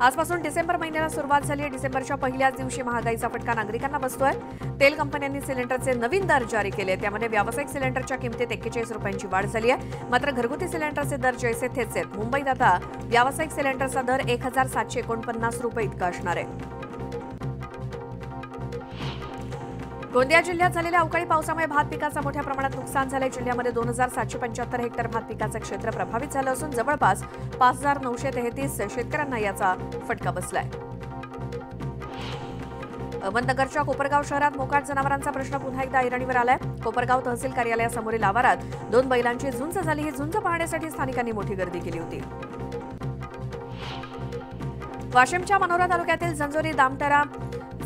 आजपासून डिसेंबर महिन्याला सुरुवात झाली आहे। डिसेंबरच्या पहिल्याच दिवशी महागाईचा फटका नागरिकांना बसतोय। तेल कंपन्यांनी सिलेंडरचे नवीन दर जारी केले। त्यामध्ये व्यावसायिक सिलेंडरच्या किमतीत 41 रुपयांची वाढ झाली आहे। मात्र घरगुती सिलेंडरचे दर जैसे थेच आहेत। मुंबईत आता व्यावसायिक सिलेंडरचा दर 1749 रुपये इतका असणार आहे। गोंदिया जिल्ह्यात झालेल्या अवकाळी पावसामुळे भात पिकाचं मोठ्या प्रमाणात नुकसान झालंय। जिल्ह्यामध्ये 2775 हेक्टर भात पिकाचं क्षेत्र प्रभावित झालं असून जवळपास 5933 शेतकऱ्यांना याचा फटका बसलाय। अहमदनगरच्या कोपरगाव शहरात मोकाट जनावरांचा प्रश्न पुन्हा एकदा ऐरणीवर आलाय। कोपरगाव तहसील कार्यालयासमोरील आवारात 2 बैलांची झुंज झाली। ही झुंज पाहण्यासाठी स्थानिकांनी मोठी गर्दी केली होती। वाशिमच्या मनोरा तालुक्यातील जंजोरी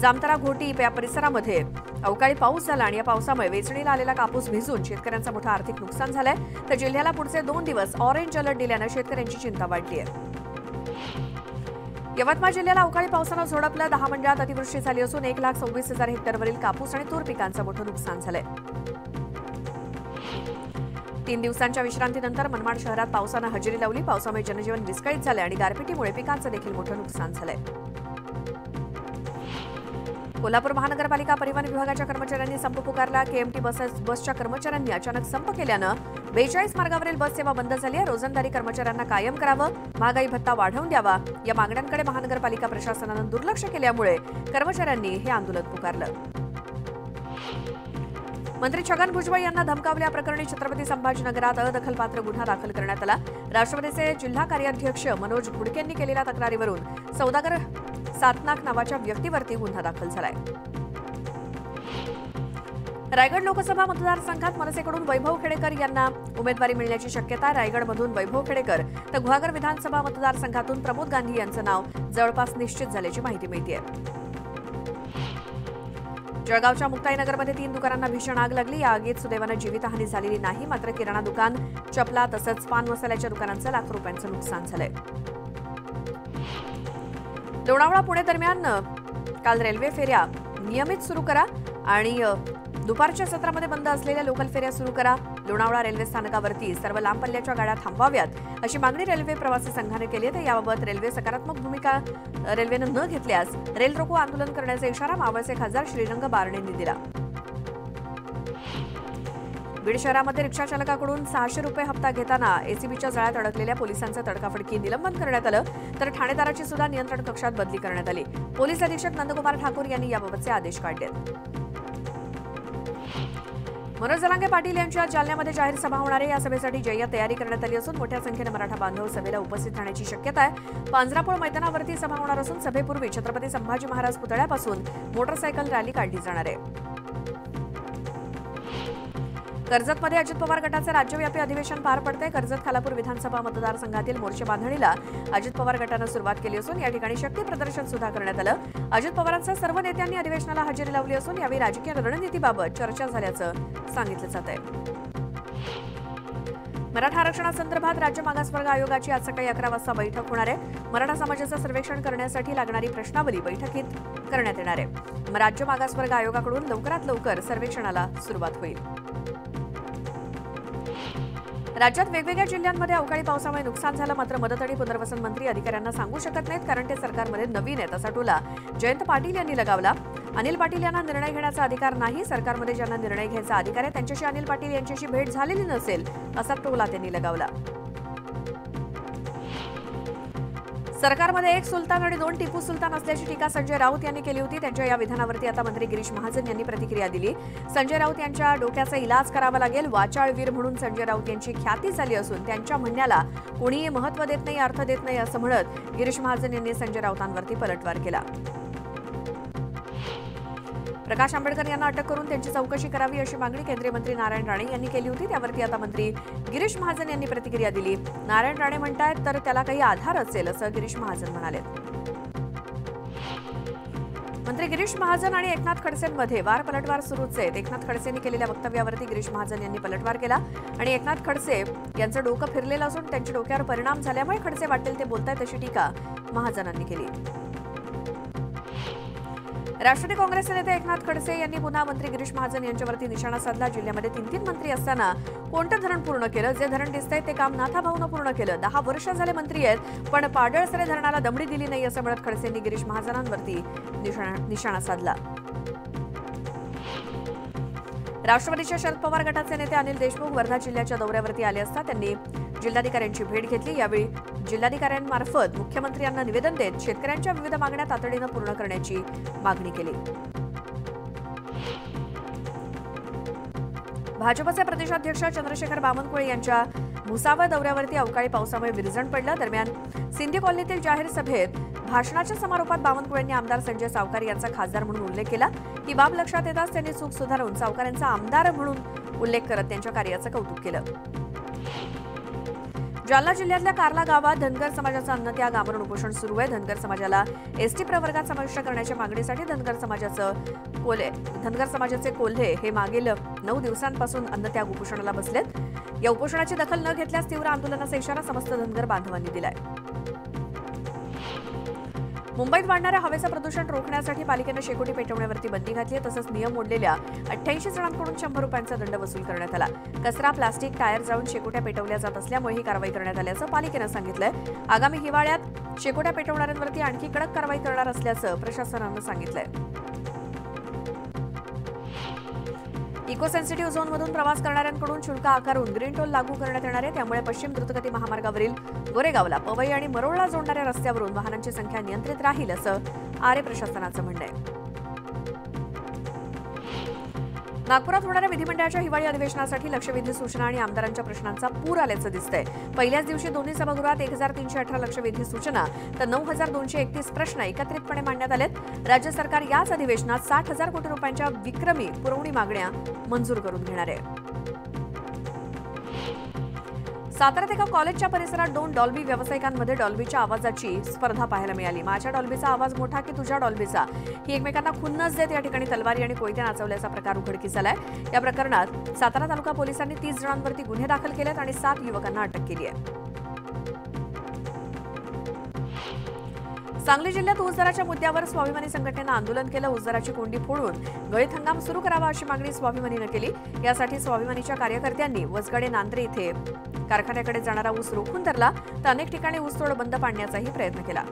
जामतरा घोटी या परिसरामध्ये अवकाळी पाऊस झाला आणि या पावसामुळे वेचणीला आलेला कापूस भिजून शेतकऱ्यांचं मोठं आर्थिक नुकसान झालंय। तर जिल्ह्याला पुढचे 2 दिवस ऑरेंज अलर्ट दिल्यानं शेतकऱ्यांची चिंता वाढली आहे। यवतमाळ जिल्ह्याला अवकाळी पावसानं झोडपलं। 10 मंडळात अतिवृष्टी झाली असून 1,26,000 हेक्टरवरील कापूस आणि तूर पिकांचं मोठं नुकसान झालंय। 3 दिवसांच्या विश्रांतीनंतर मनमाड शहरात पावसानं हजेरी लावली। पावसामुळे जनजीवन विस्कळीत झालंय आणि गारपिटीमुळे पिकांचं देखील मोठं नुकसान झालंय। कोल्हापूर महानगरपालिका परिवहन विभागाच्या कर्मचाऱ्यांनी संप पुकारला। केएमटी बसच्या कर्मचाऱ्यांनी अचानक संप केल्यानं 42 मार्गावरील बस सेवा बंद झाली आहे। रोजंदारी कर्मचाऱ्यांना कायम करावं, महागाई भत्ता वाढवून द्यावा या मागण्यांकडे महानगरपालिका प्रशासनानं दुर्लक्ष केल्यामुळे कर्मचाऱ्यांनी हे आंदोलन पुकारलं। मंत्री छगन भुजबळ यांना धमकावल्याप्रकरणी छत्रपती संभाजीनगरात अदखलपात्र गुन्हा दाखल करण्यात आला। राष्ट्रवादीचे जिल्हा कार्याध्यक्ष मनोज घुडकेंनी केलेल्या तक्रारीवरून सौदागर सातनाक नावाच्या व्यक्तीवरती गुन्हा दाखल झालाय। रायगड लोकसभा मतदारसंघात मनसेकडून वैभव खेडेकर यांना उमेदवारी मिळण्याची शक्यता आहे। रायगडमधून वैभव खेडेकर तर गुहागर विधानसभा मतदारसंघातून प्रमोद गांधी यांचं नाव जवळपास निश्चित झाल्याची माहिती मिळते। जळगावच्या मुक्ताईनगरमध्ये 3 दुकानांना भीषण आग लागली। या आगीत सुदैवानं जीवितहानी झालेली नाही। मात्र किराणा दुकान, चपला तसंच पान मसाल्याच्या दुकानांचं लाख रुपयांचं नुकसान झालंय। लोणावळा पुणे दरम्यान काल रेल्वे फेऱ्या नियमित सुरू करा आणि दुपारच्या सत्रामध्ये बंद असलेल्या लोकल फेऱ्या सुरू करा। लोणावळा रेल्वे स्थानकावरती सर्व लांब पल्ल्याच्या गाड्या थांबवाव्यात अशी मागणी रेल्वे प्रवासी संघाने केली आहे। याबाबत रेल्वे सकारात्मक भूमिका रेल्वेनं न घेतल्यास रेल रोको आंदोलन करण्याचा इशारा मावळचे खासदार श्रीरंग बारणेंनी दिला। बीड शहरामध्ये रिक्षा चालकाकडून 600 रुपये हप्ता घेताना एसीबीच्या जाळ्यात अडकलेल्या पोलिसांचं तडकाफडकी निलंबन करण्यात आलं। तर ठाणेदाराची सुद्धा नियंत्रण कक्षात बदली करण्यात आली। पोलीस अधीक्षक नंदकुमार ठाकूर यांनी याबाबतचे आदेश काढले। मनोज जरांगे पाटील यांची आज जालन्यामध्ये जाहीर सभा होणार आहे। या सभेसाठी जय्यत तयारी करण्यात आली असून मोठ्या संख्येने मराठा बांधव सभेला उपस्थित राहण्याची शक्यता आहे। पांजरापोळ मैदानावरती सभा होणार असून सभेपूर्वी छत्रपती संभाजी महाराज पुतळ्यापासून मोटरसायकल रॅली काढली जाणार आहे। कर्जतमध्ये अजित पवार गटाचे राज्यव्यापी अधिवेशन पार पडते। कर्जत खालापूर विधानसभा मतदारसंघातील मोर्चे बांधणीला अजित पवार गटानं सुरुवात केली असून या ठिकाणी शक्ती प्रदर्शन सुद्धा करण्यात आलं। अजित पवारांसह सर्व नेत्यांनी अधिवेशनाला हजेरी लावली असून यावेळी राजकीय रणनीतीबाबत चर्चा झाल्याचं सांगितलं जात आहे। मराठा आरक्षणासंदर्भात राज्य मागासवर्ग आयोगाची आज सकाळी 11 वाजता बैठक होणार आहे। मराठा समाजाचं सर्वेक्षण करण्यासाठी लागणारी प्रश्नावली बैठकीत करण्यात येणार आहे। राज्य मागासवर्ग आयोगाकडून लवकरात लवकर सर्वेक्षणाला सुरुवात होईल। राज्यात वेगवेगळ्या जिल्ह्यांमध्ये अवकाळी पावसामुळे नुकसान झालं। मात्र मदत आणि पुनर्वसन मंत्री अधिकाऱ्यांना सांगू शकत नाहीत कारण ते सरकारमध्ये नवीन आहेत असा टोला जयंत पाटील यांनी लगावला। अनिल पाटील यांना निर्णय घेण्याचा अधिकार नाही। सरकारमध्ये ज्यांना निर्णय घ्यायचा अधिकार आहे त्यांच्याशी अनिल पाटील यांच्याशी भेट झालेली नसेल असा टोला त्यांनी लगावला। सरकारमध्ये 1 सुलतान आणि 2 टिपू सुलतान असल्याची टीका संजय राऊत यांनी केली होती। त्यांच्या या विधानावरती आता मंत्री गिरीश महाजन यांनी प्रतिक्रिया दिली। संजय राऊत यांच्या डोक्याचा इलाज करावा लागेल। वाचाळवीर म्हणून संजय राऊत यांची ख्याती झाली असून त्यांच्या म्हणण्याला कोणीही महत्त्व देत नाही, अर्थ देत नाही असं म्हणत गिरीश महाजन यांनी संजय राऊतांवरती पलटवार केला। प्रकाश आंबेडकर यांना अटक करून त्यांची चौकशी करावी अशी मागणी केंद्रीय मंत्री नारायण राणे यांनी केली होती। त्यावरती आता मंत्री गिरीश महाजन यांनी प्रतिक्रिया दिली। नारायण राणे म्हणतायत तर त्याला काही आधार असेल असं गिरीश महाजन म्हणाले। मंत्री गिरीश महाजन आणि एकनाथ खडसेंमध्ये वार पलटवार सुरूच आहे। एकनाथ खडसेंनी केलेल्या वक्तव्यावरती गिरीश महाजन यांनी पलटवार केला आणि एकनाथ खडसे यांचं डोकं फिरलेलं असून त्यांच्या डोक्यावर परिणाम झाल्यामुळे खडसे वाटेल ते बोलतायत अशी टीका महाजनांनी केली। राष्ट्रवादी काँग्रेसचे नेते एकनाथ खडसे यांनी पुन्हा मंत्री गिरीश महाजन यांच्यावरती निशाणा साधला. जिल्ह्यामध्ये 3 मंत्री असताना कोणतं धरण पूर्ण केलं? जे धरण दिसतंय ते काम नाथाभाऊनं पूर्ण केलं. 10 वर्ष झाले मंत्री आहेत, पण पाडळसरे धरणाला दमडी दिली नाही असं म्हणत खडसेंनी गिरीश महाजनांवरती निशाणा साधला. राष्ट्रवादीच्या शरद पवार गटाचे नेते अनिल देशमुख वर्धा जिल्ह्याच्या दौऱ्यावरती आले असता त्यांनी जिल्हाधिकाऱ्यांची भेट घेतली. यावेळी जिल्हाधिकाऱ्यांमार्फत मुख्यमंत्र्यांना निवेदन देत शेतकऱ्यांच्या विविध मागण्या तातडीनं पूर्ण करण्याची मागणी केली. भाजपचे प्रदेशाध्यक्ष चंद्रशेखर बावनकुळे यांच्या भुसावळ दौऱ्यावरती अवकाळी पावसामुळे विरजण पडलं. दरम्यान सिंधी कॉलनीतील जाहीर सभेत भाषणाच्या समारोपात बावनकुळेंनी आमदार संजय सावकार यांचा खासदार म्हणून उल्लेख केला. ही बाब लक्षात येताच त्यांनी चूक सुधारून सावकारांचा आमदार म्हणून उल्लेख करत त्यांच्या कार्याचं कौतुक केलं. जालना जिल्ह्यातल्या कार्ला गावात धनगर समाजाचं अन्नत्याग आमरण उपोषण सुरू आहे. धनगर समाजाला एसटी प्रवर्गात समाविष्ट करण्याच्या मागणीसाठी धनगर समाजाचे कोल्हे हे मागील 9 दिवसांपासून अन्नत्याग उपोषणाला बसलेत. या उपोषणाची दखल न घेतल्यास तीव्र आंदोलनाचा इशारा समस्त धनगर बांधवांनी दिलाय. मुंबईत वाढणाऱ्या हवेचं प्रदूषण रोखण्यासाठी पालिकेनं शेकोटी पेटवण्यावरती बंदी घातली आहे. तसंच नियम मोडलेल्या 88 जणांकडून 100 रुपयांचा दंड वसूल करण्यात आला. कचरा, प्लास्टिक, टायर जाळून शेकोट्या पेटवल्या जात असल्यामुळे ही कारवाई करण्यात आल्याचं पालिकेनं सांगितलंय. आगामी हिवाळ्यात शेकोट्या पेटवणाऱ्यांवरती आणखी कडक कारवाई करणार असल्याचं प्रशासनानं सांगितलंय. इको सेन्सिटिव्ह झोनमधून प्रवास करणाऱ्यांकडून शुल्क आकारून ग्रीन टोल लागू करण्यात येणार आहे. त्यामुळे पश्चिम द्रुतगती महामार्गावरील गोरेगावला, पवई आणि मरोळला जोडणाऱ्या रस्त्यावरून वाहनांची संख्या नियंत्रित राहील असं आरे प्रशासनाचं म्हणणं आहे. नागपुरात होणाऱ्या विधिमंडळाच्या हिवाळी अधिवेशनासाठी लक्षवेधी सूचना आणि आमदारांच्या प्रश्नांचा पूर आल्याचं दिसतंय. पहिल्याच दिवशी दोन्ही सभागृहात 1318 लक्षवेधी सूचना तर 9231 प्रश्न एकत्रितपणे मांडण्यात आलेत. राज्य सरकार याच अधिवेशनात 60,000 कोटी रुपयांच्या विक्रमी पुरवणी मागण्या मंजूर करून घेणार आहे. साताऱ्यात एका कॉलेजच्या परिसरात 2 डॉल्बी व्यावसायिकांमध्ये डॉल्बीच्या आवाजाची स्पर्धा पाहायला मिळाली. माझ्या डॉल्बीचा आवाज मोठा की तुझ्या डॉल्बीचा, ही एकमेकांना खुन्नस देत या ठिकाणी तलवारी आणि कोयते नाचवल्याचा प्रकार उघडकीस आलाय. या प्रकरणात सातारा तालुका पोलिसांनी 30 जणांवरती गुन्हे दाखल केलेत आणि 7 युवकांना अटक केली आहे. सांगली जिल्ह्यात ऊस दराच्या मुद्द्यावर स्वाभिमानी संघटनेनं आंदोलन केलं. ऊस दराची कोंडी फोडून गळीत हंगाम सुरू करावा अशी मागणी स्वाभिमानीनं केली. यासाठी स्वाभिमानीच्या कार्यकर्त्यांनी वसगडे नांद्रे इथे कारखान्याकडे जाणारा ऊस रोखून धरला तर अनेक ठिकाणी ऊसतोड बंद पाडण्याचाही प्रयत्न केला.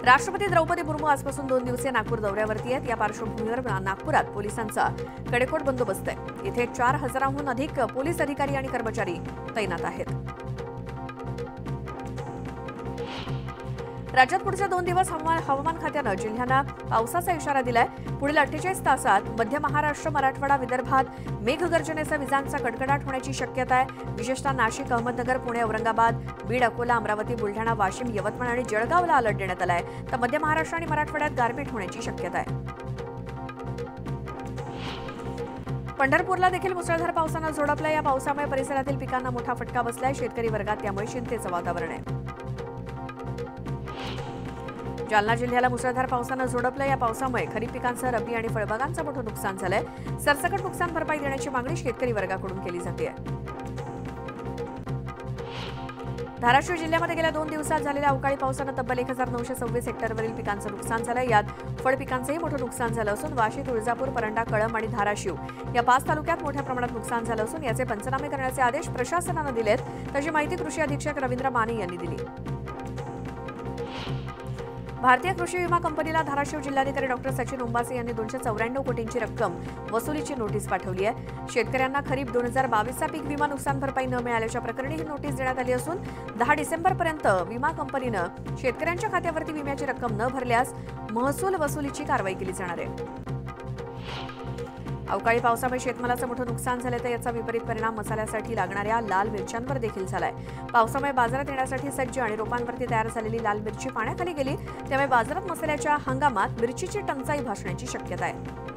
राष्ट्रपती द्रौपदी मुर्मू आजपासून 2 दिवसीय नागपूर दौऱ्यावरती आहेत. या पार्श्वभूमीवर नागपुरात पोलिसांचा कडेकोट बंदोबस्त आहे. इथे 4000हून अधिक पोलीस अधिकारी आणि कर्मचारी तैनात आहेत. राज्यात पुढचे 2 दिवस हवामान खात्यानं जिल्ह्यांना पावसाचा इशारा दिलाय. पुढील 48 तासात मध्य महाराष्ट्र, मराठवाडा, विदर्भात मेघगर्जनेसह विजांचा कडकडाट होण्याची शक्यता आहे. विशेषतः नाशिक, अहमदनगर, पुणे, औरंगाबाद, बीड, अकोला, अमरावती, बुलढाणा, वाशिम, यवतमाळ आणि जळगावला अलर्ट देण्यात आलाय. तर मध्य महाराष्ट्र आणि मराठवाड्यात गारपीट होण्याची शक्यता आहे. पंढरपूरला देखील मुसळधार पावसानं झोडपलं. या पावसामुळे परिसरातील पिकांना मोठा फटका बसलाय. शेतकरी वर्गात त्यामुळे चिंतेचं वातावरण आहे. जालना जिल्ह्याला मुसळधार पावसानं झोडपलं. या पावसामुळे खरीप पिकांसह रब्बी आणि फळबागांचं मोठं नुकसान झालंय. सरसकट नुकसान भरपाई देण्याची मागणी शेतकरी वर्गाकडून केली जाते. धाराशिव जिल्ह्यामध्ये गेल्या 2 दिवसात झालेल्या अवकाळी पावसानं तब्बल 1926 हेक्टरवरील पिकांचं नुकसान झालंय. यात फळ पिकांचंही मोठं नुकसान झालं असून वाशी, तुळजापूर, परंडा, कळंब आणि धाराशिव या 5 तालुक्यात मोठ्या प्रमाणात नुकसान झालं असून याचे पंचनामे करण्याचे आदेश प्रशासनानं दिलेत. तशी माहिती कृषी अधीक्षक रवींद्र माने यांनी दिली. भारतीय कृषी विमा कंपनीला धाराशिव जिल्हाधिकारी डॉक्टर सचिन ओंबासे यांनी 294 कोटींची रक्कम वसुलीची नोटीस पाठवली आहे. शेतकऱ्यांना खरीप 2022चा पीक विमा नुकसान भरपाई न मिळाल्याच्या प्रकरणी ही नोटीस देण्यात आली असून 10 डिसेंबरपर्यंत विमा कंपनीनं शेतकऱ्यांच्या खात्यावरती विम्याची रक्कम न भरल्यास महसूल वसुलीची कारवाई केली जाणार आहे. अवकाळी पावसामुळे शेतमालाचं मोठं नुकसान झालं तर याचा विपरीत परिणाम मसाल्यासाठी लागणाऱ्या लाल मिरच्यांवर देखील झालाय. पावसामुळे बाजारात येण्यासाठी सज्ज आणि रोपांवरती तयार झालेली लाल मिरची पाण्याखाली गेली. त्यामुळे बाजारात मसाल्याच्या हंगामात मिरचीची टंचाई भासण्याची शक्यता आहे.